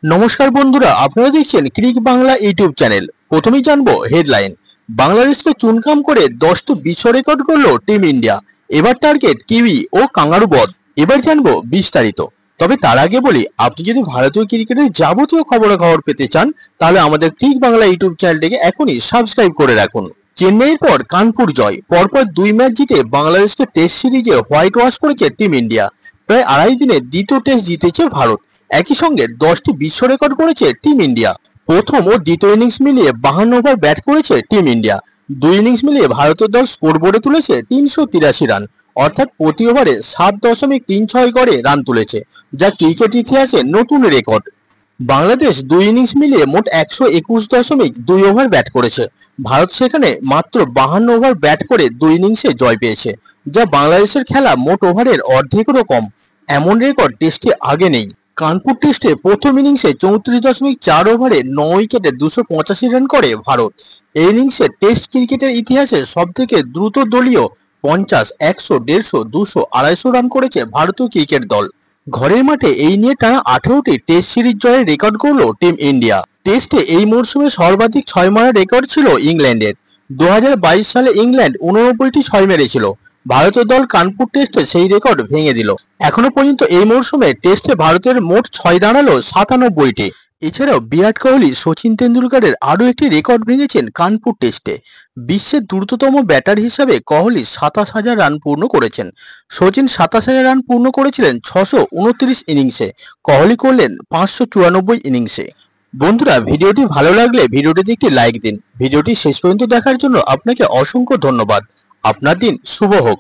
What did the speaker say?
নমস্কার বন্ধুরা, আপনারা দেখছেন ক্রিক বাংলা ইউটিউব চ্যানেল। প্রথমেই জানবো হেডলাইন। বাংলাদেশকে চুনকাম করে 10টি বিশ্ব রেকর্ড করলো টিম ইন্ডিয়া। এবার টার্গেট কিউই ও কাঙ্গারু বধ। এবার জানবো বিস্তারিত। তবে তার আগে বলি, আপনি যদি ভারতীয় ক্রিকেটের যাবতীয় খবরাখবর পেতে চান তাহলে আমাদের ক্রিক বাংলা ইউটিউব চ্যানেলটিকে এখনই সাবস্ক্রাইব করে রাখুন। চেন্নাইয়ের পর কানপুর জয়, পরপর 2 ম্যাচ জিতে বাংলাদেশকে টেস্ট সিরিজে হোয়াইট ওয়াশ করেছে টিম ইন্ডিয়া। প্রায় আড়াই দিনে দ্বিতীয় টেস্ট জিতেছে ভারত। একই সঙ্গে 10টি বিশ্ব রেকর্ড করেছে টিম ইন্ডিয়া। প্রথম ও দ্বিতীয় ইনিংস মিলিয়ে 52 ওভার ব্যাট করেছে টিম ইন্ডিয়া। দুই ইনিংস মিলিয়ে ভারতের দল স্কোরবোর্ডে তুলেছে 383 রান, অর্থাৎ প্রতি ওভারে 7.36 গড়ে রান তুলেছে, যা ক্রিকেট ইতিহাসে নতুন রেকর্ড। বাংলাদেশ দুই ইনিংস মিলিয়ে মোট 121.2 ওভার ব্যাট করেছে। ভারত সেখানে মাত্র 52 ওভার ব্যাট করে দুই ইনিংসে জয় পেয়েছে, যা বাংলাদেশের খেলা মোট ওভারের অর্ধেকেরও কম। এমন রেকর্ড টেস্টে আগে নেই। কানপুর টেস্টে প্রথম ইনিংসে 34.4 ওভারে 9 উইকেটে 285 রান করে ভারত। এই ইনিংসে টেস্ট ক্রিকেটের ইতিহাসে সবথেকে দ্রুত দলীয় 50, 100, 150, 200, 250 রান করেছে ভারতীয় ক্রিকেট দল। ঘরের মাঠে এই নিয়ে টানা 18টি টেস্ট সিরিজ জয়ের রেকর্ড গড়ল টিম ইন্ডিয়া। টেস্টে এই মরশুমে সর্বাধিক 6 মারার রেকর্ড ছিল ইংল্যান্ডের। 2022 সালে ইংল্যান্ড 89টি 6 মেরেছিল। ভারতীয় দল কানপুর টেস্টে সেই রেকর্ড ভেঙে দিল। এখনো পর্যন্ত এই মরশুমে টেস্টে ভারতের মোট 6 দাঁড়ালো 97টি। এছাড়াও বিরাট কোহলি, সচিন তেন্ডুলকরের আরও একটি রেকর্ড ভেঙেছেন কানপুর টেস্টে। বিশ্বের দ্রুততম ব্যাটার হিসাবে কোহলি 27,000 রান পূর্ণ করেছেন। সচিন 27,000 রান পূর্ণ করেছিলেন 629 ইনিংসে। কোহলি করলেন 594 ইনিংসে। বন্ধুরা, ভিডিওটি ভালো লাগলে ভিডিওটিতে একটি লাইক দিন। ভিডিওটি শেষ পর্যন্ত দেখার জন্য আপনাকে অসংখ্য ধন্যবাদ। আপনার দিন শুভ হোক।